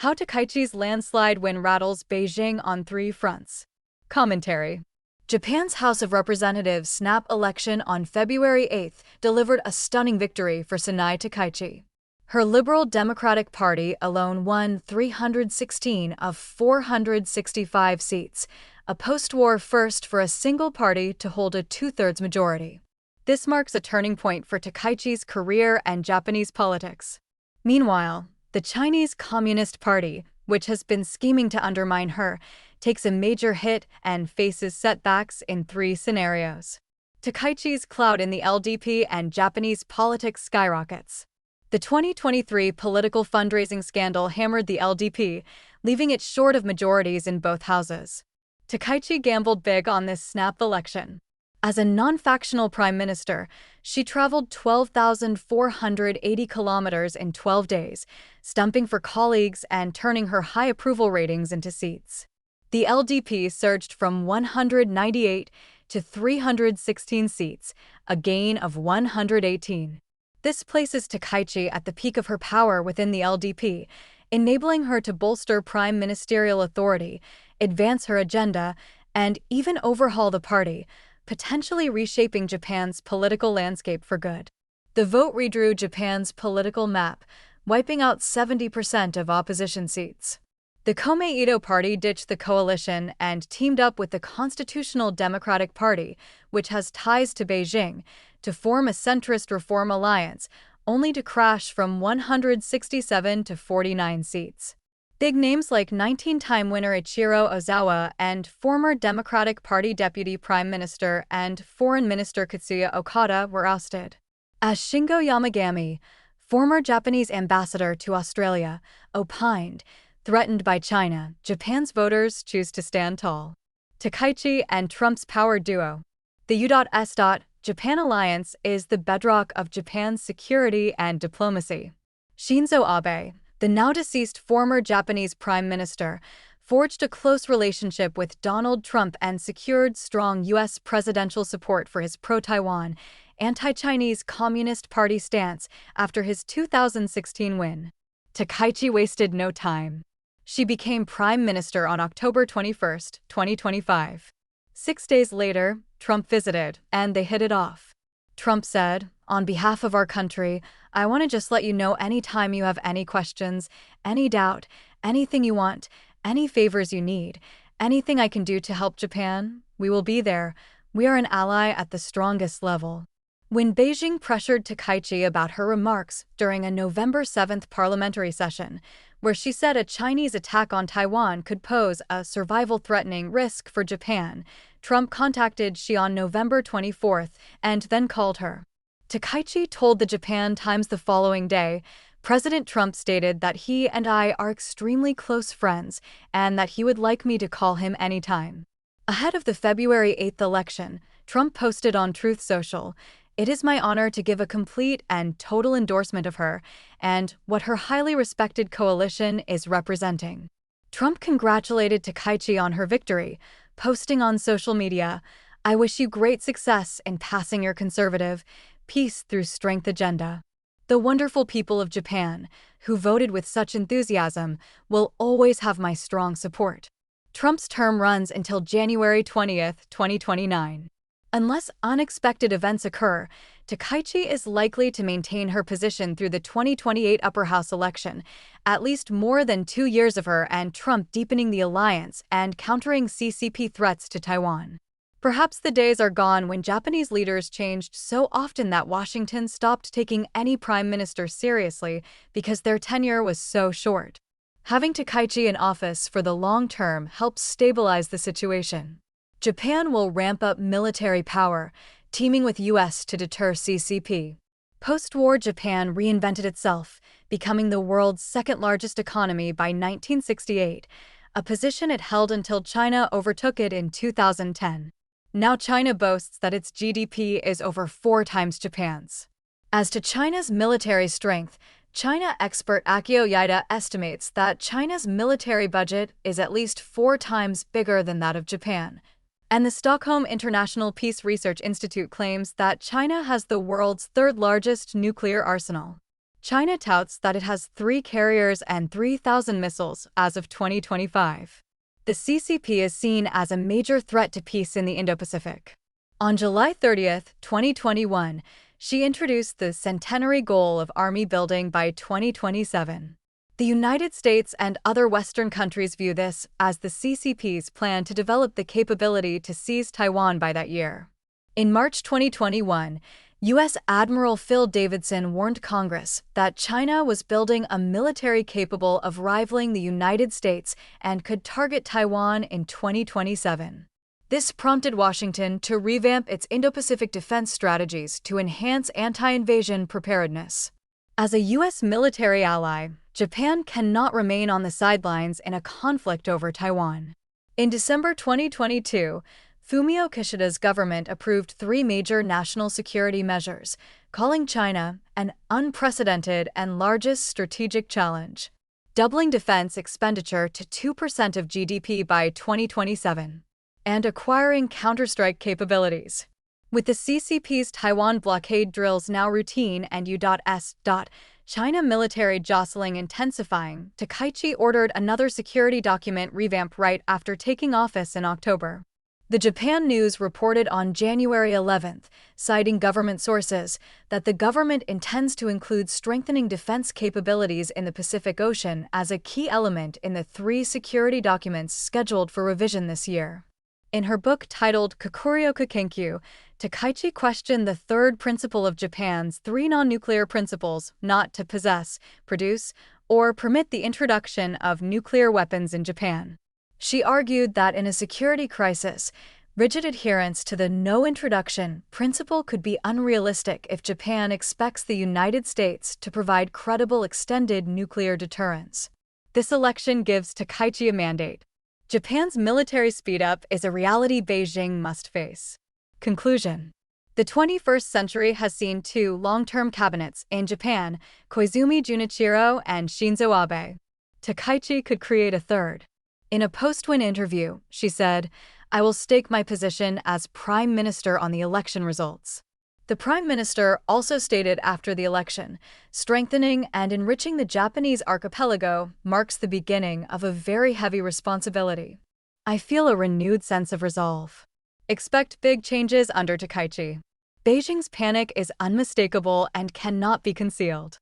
How Takaichi's landslide win rattles Beijing on three fronts. Commentary. Japan's House of Representatives snap election on February 8 delivered a stunning victory for Sanai Takaichi. Her Liberal Democratic Party alone won 316 of 465 seats, a post-war first for a single party to hold a two-thirds majority. This marks a turning point for Takaichi's career and Japanese politics. Meanwhile, the Chinese Communist Party, which has been scheming to undermine her, takes a major hit and faces setbacks in three scenarios. Takaichi's clout in the LDP and Japanese politics skyrockets. The 2023 political fundraising scandal hammered the LDP, leaving it short of majorities in both houses. Takaichi gambled big on this snap election. As a non-factional prime minister, she traveled 12,480 kilometers in 12 days, stumping for colleagues and turning her high approval ratings into seats. The LDP surged from 198 to 316 seats, a gain of 118. This places Takaichi at the peak of her power within the LDP, enabling her to bolster prime ministerial authority, advance her agenda, and even overhaul the party, potentially reshaping Japan's political landscape for good. The vote redrew Japan's political map, wiping out 70% of opposition seats. The Komeito Party ditched the coalition and teamed up with the Constitutional Democratic Party, which has ties to Beijing, to form a centrist reform alliance, only to crash from 167 to 49 seats. Big names like 19-time winner Ichiro Ozawa and former Democratic Party Deputy Prime Minister and Foreign Minister Katsuya Okada were ousted. As Shingo Yamagami, former Japanese ambassador to Australia, opined, threatened by China, Japan's voters choose to stand tall. Takaichi and Trump's power duo. The U.S. Japan alliance is the bedrock of Japan's security and diplomacy. Shinzo Abe, the now-deceased former Japanese prime minister, forged a close relationship with Donald Trump and secured strong U.S. presidential support for his pro-Taiwan, anti-Chinese Communist Party stance after his 2016 win. Takaichi wasted no time. She became prime minister on October 21, 2025. 6 days later, Trump visited, and they hit it off. Trump said, "On behalf of our country, I want to just let you know anytime you have any questions, any doubt, anything you want, any favors you need, anything I can do to help Japan, we will be there. We are an ally at the strongest level." When Beijing pressured Takaichi about her remarks during a November 7 parliamentary session, where she said a Chinese attack on Taiwan could pose a survival-threatening risk for Japan, Trump contacted Xi on November 24 and then called her. Takaichi told the Japan Times the following day, President Trump stated that he and I are extremely close friends and that he would like me to call him anytime. Ahead of the February 8 election, Trump posted on Truth Social, "It is my honor to give a complete and total endorsement of her and what her highly respected coalition is representing." Trump congratulated Takaichi on her victory, posting on social media, "I wish you great success in passing your conservative, peace through strength agenda. The wonderful people of Japan, who voted with such enthusiasm, will always have my strong support." Trump's term runs until January 20, 2029. Unless unexpected events occur, Takaichi is likely to maintain her position through the 2028 upper house election, at least more than 2 years of her and Trump deepening the alliance and countering CCP threats to Taiwan. Perhaps the days are gone when Japanese leaders changed so often that Washington stopped taking any prime minister seriously because their tenure was so short. Having Takaichi in office for the long term helps stabilize the situation. Japan will ramp up military power, teaming with U.S. to deter CCP. Post-war Japan reinvented itself, becoming the world's second-largest economy by 1968, a position it held until China overtook it in 2010. Now China boasts that its GDP is over 4 times Japan's. As to China's military strength, China expert Akio Yaida estimates that China's military budget is at least 4 times bigger than that of Japan. And the Stockholm International Peace Research Institute claims that China has the world's 3rd largest nuclear arsenal. China touts that it has 3 carriers and 3,000 missiles as of 2025. The CCP is seen as a major threat to peace in the Indo-Pacific. On July 30, 2021, she introduced the centenary goal of army building by 2027. The United States and other Western countries view this as the CCP's plan to develop the capability to seize Taiwan by that year. In March 2021, U.S. Admiral Phil Davidson warned Congress that China was building a military capable of rivaling the United States and could target Taiwan in 2027. This prompted Washington to revamp its Indo-Pacific defense strategies to enhance anti-invasion preparedness. As a U.S. military ally, Japan cannot remain on the sidelines in a conflict over Taiwan. In December 2022, Fumio Kishida's government approved 3 major national security measures, calling China an unprecedented and largest strategic challenge, doubling defense expenditure to 2% of GDP by 2027, and acquiring counterstrike capabilities. With the CCP's Taiwan blockade drills now routine and U.S. China military jostling intensifying, Takaichi ordered another security document revamp right after taking office in October. The Japan News reported on January 11, citing government sources, that the government intends to include strengthening defense capabilities in the Pacific Ocean as a key element in the 3 security documents scheduled for revision this year. In her book titled Kokuryoku Kenkyu, Takaichi questioned the 3rd principle of Japan's 3 non-nuclear principles: not to possess, produce, or permit the introduction of nuclear weapons in Japan. She argued that in a security crisis, rigid adherence to the no introduction principle could be unrealistic if Japan expects the United States to provide credible extended nuclear deterrence. This election gives Takaichi a mandate. Japan's military speed-up is a reality Beijing must face. Conclusion. The 21st century has seen 2 long-term cabinets in Japan, Koizumi Junichiro and Shinzo Abe. Takaichi could create a 3rd. In a post-win interview, she said, "I will stake my position as Prime Minister on the election results." The Prime Minister also stated after the election, "Strengthening and enriching the Japanese archipelago marks the beginning of a very heavy responsibility. I feel a renewed sense of resolve." Expect big changes under Takaichi. Beijing's panic is unmistakable and cannot be concealed.